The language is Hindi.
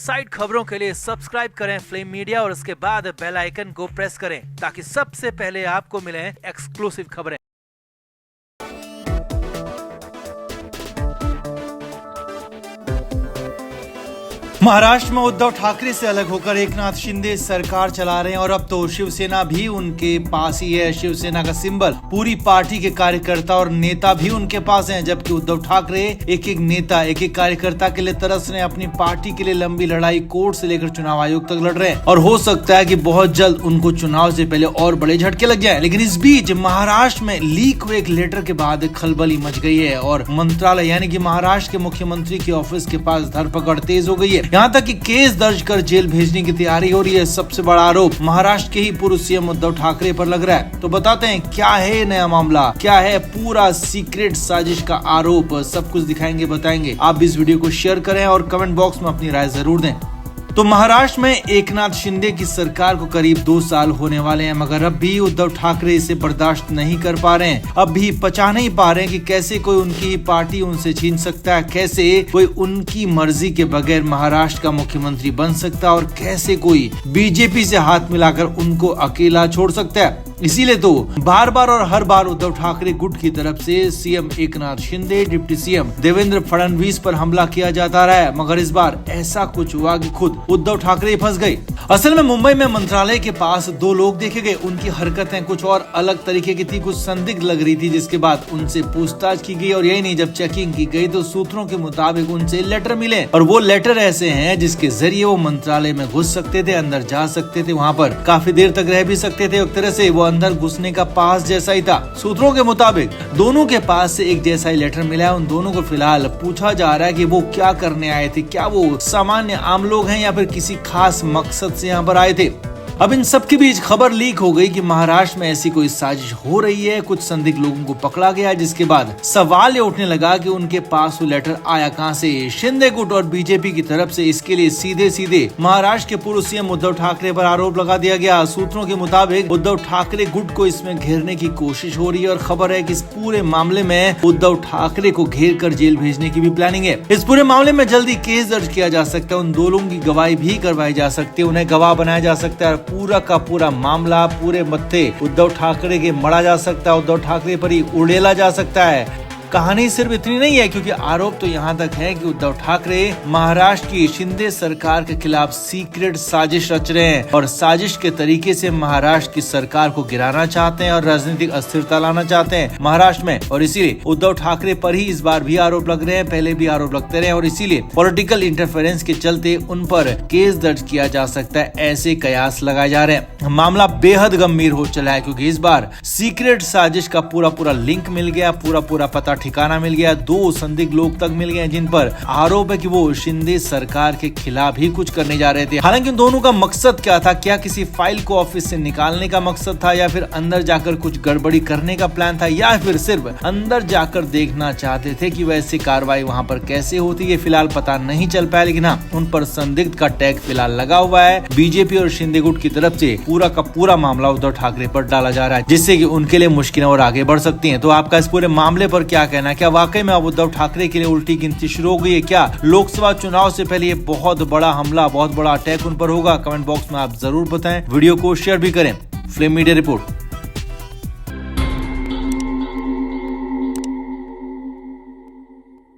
साइड खबरों के लिए सब्सक्राइब करें फ्लेम मीडिया और उसके बाद बेल आइकन को प्रेस करें ताकि सबसे पहले आपको मिले एक्सक्लूसिव खबरें। महाराष्ट्र में उद्धव ठाकरे से अलग होकर एकनाथ शिंदे सरकार चला रहे हैं और अब तो शिवसेना भी उनके पास ही है। शिवसेना का सिंबल पूरी पार्टी के कार्यकर्ता और नेता भी उनके पास हैं, जबकि उद्धव ठाकरे एक एक नेता एक एक कार्यकर्ता के लिए तरस रहे हैं। अपनी पार्टी के लिए लंबी लड़ाई कोर्ट से लेकर चुनाव आयोग तक लड़ रहे हैं और हो सकता है कि बहुत जल्द उनको चुनाव से पहले और बड़े झटके लग जाए। लेकिन इस बीच महाराष्ट्र में लीक हुए एक लेटर के बाद खलबली मच गई है और मंत्रालय यानी कि महाराष्ट्र के मुख्यमंत्री के ऑफिस के पास धरपकड़ तेज हो गई है। यहाँ तक कि केस दर्ज कर जेल भेजने की तैयारी हो रही है। सबसे बड़ा आरोप महाराष्ट्र के ही पूर्व सीएम उद्धव ठाकरे पर लग रहा है। तो बताते हैं क्या है नया मामला, क्या है पूरा सीक्रेट साजिश का आरोप, सब कुछ दिखाएंगे बताएंगे। आप इस वीडियो को शेयर करें और कमेंट बॉक्स में अपनी राय जरूर दें। तो महाराष्ट्र में एकनाथ शिंदे की सरकार को करीब 2 साल होने वाले हैं, मगर अब भी उद्धव ठाकरे इसे बर्दाश्त नहीं कर पा रहे हैं। अब भी पचा नहीं पा रहे हैं कि कैसे कोई उनकी ही पार्टी उनसे छीन सकता है, कैसे कोई उनकी मर्जी के बगैर महाराष्ट्र का मुख्यमंत्री बन सकता है और कैसे कोई बीजेपी से हाथ मिलाकर उनको अकेला छोड़ सकता है। इसीलिए तो बार बार और हर बार उद्धव ठाकरे गुट की तरफ से CM Eknath Shinde, deputy CM Devendra Fadnavis पर हमला किया जाता रहा है, मगर इस बार ऐसा कुछ हुआ कि खुद उद्धव ठाकरे फंस गए। असल में मुंबई में मंत्रालय के पास 2 लोग देखे गए। उनकी हरकतें कुछ और अलग तरीके की थी, कुछ संदिग्ध लग रही थी, जिसके बाद उनसे पूछताछ की गई और यही नहीं, जब चेकिंग की गई तो सूत्रों के मुताबिक उनसे लेटर मिले और वो लेटर ऐसे हैं जिसके जरिए वो मंत्रालय में घुस सकते थे, अंदर जा सकते थे, वहाँ पर काफी देर तक रह भी सकते थे। एक तरह से वो अंदर घुसने का पास जैसा ही था। सूत्रों के मुताबिक दोनों के पास से एक जैसा ही लेटर मिला है। उन दोनों को फिलहाल पूछा जा रहा है कि वो क्या करने आए थे, क्या वो सामान्य आम लोग हैं या फिर किसी खास मकसद से यहाँ पर आए थे। अब इन सब के बीच खबर लीक हो गई कि महाराष्ट्र में ऐसी कोई साजिश हो रही है, कुछ संदिग्ध लोगों को पकड़ा गया, जिसके बाद सवाल ये उठने लगा कि उनके पास वो लेटर आया कहां से। शिंदे गुट और बीजेपी की तरफ से इसके लिए सीधे सीधे महाराष्ट्र के पूर्व सीएम उद्धव ठाकरे पर आरोप लगा दिया गया। सूत्रों के मुताबिक उद्धव ठाकरे गुट को इसमें घेरने की कोशिश हो रही है और खबर है कि इस पूरे मामले में उद्धव ठाकरे को घेर कर जेल भेजने की भी प्लानिंग है। इस पूरे मामले में जल्दी केस दर्ज किया जा सकता है, उन 2 लोगों की गवाही भी करवाई जा सकती है, उन्हें गवाह बनाया जा सकता है। पूरा का पूरा मामला पूरे मत्थे उद्धव ठाकरे के मढ़ा जा सकता है, उद्धव ठाकरे पर ही उड़ेला जा सकता है। कहानी सिर्फ इतनी नहीं है, क्योंकि आरोप तो यहाँ तक है कि उद्धव ठाकरे महाराष्ट्र की शिंदे सरकार के खिलाफ सीक्रेट साजिश रच रहे हैं और साजिश के तरीके से महाराष्ट्र की सरकार को गिराना चाहते हैं और राजनीतिक अस्थिरता लाना चाहते हैं महाराष्ट्र में। और इसीलिए उद्धव ठाकरे पर ही इस बार भी आरोप लग रहे हैं, पहले भी आरोप लगते रहे और इसीलिए पॉलिटिकल इंटरफेरेंस के चलते उन पर केस दर्ज किया जा सकता है, ऐसे कयास लगाए जा रहे हैं। मामला बेहद गंभीर हो चला है, क्योंकि इस बार सीक्रेट साजिश का पूरा लिंक मिल गया, पूरा पता ठिकाना मिल गया। 2 संदिग्ध लोग तक मिल गए जिन पर आरोप है कि वो शिंदे सरकार के खिलाफ ही कुछ करने जा रहे थे। हालांकि उन दोनों का मकसद क्या था, क्या किसी फाइल को ऑफिस से निकालने का मकसद था या फिर अंदर जाकर कुछ गड़बड़ी करने का प्लान था या फिर सिर्फ अंदर जाकर देखना चाहते थे कि वैसी कार्रवाई वहां पर कैसे होती है, फिलहाल पता नहीं चल पाया। लेकिन हाँ, उन पर संदिग्ध का टैग फिलहाल लगा हुआ है। बीजेपी और शिंदे गुट की तरफ से पूरा का पूरा मामला उद्धव ठाकरे पर डाला जा रहा है, जिससे कि उनके लिए मुश्किलें और आगे बढ़ सकती हैं। तो आपका इस पूरे मामले पर क्या कहना है? क्या वाकई में अब उद्धव ठाकरे के लिए उल्टी गिनती शुरू हो गई है? क्या लोकसभा चुनाव से पहले ये बहुत बड़ा हमला, बहुत बड़ा अटैक उन पर होगा? कमेंट बॉक्स में आप जरूर बताएं। वीडियो को शेयर भी करें। Flame media report.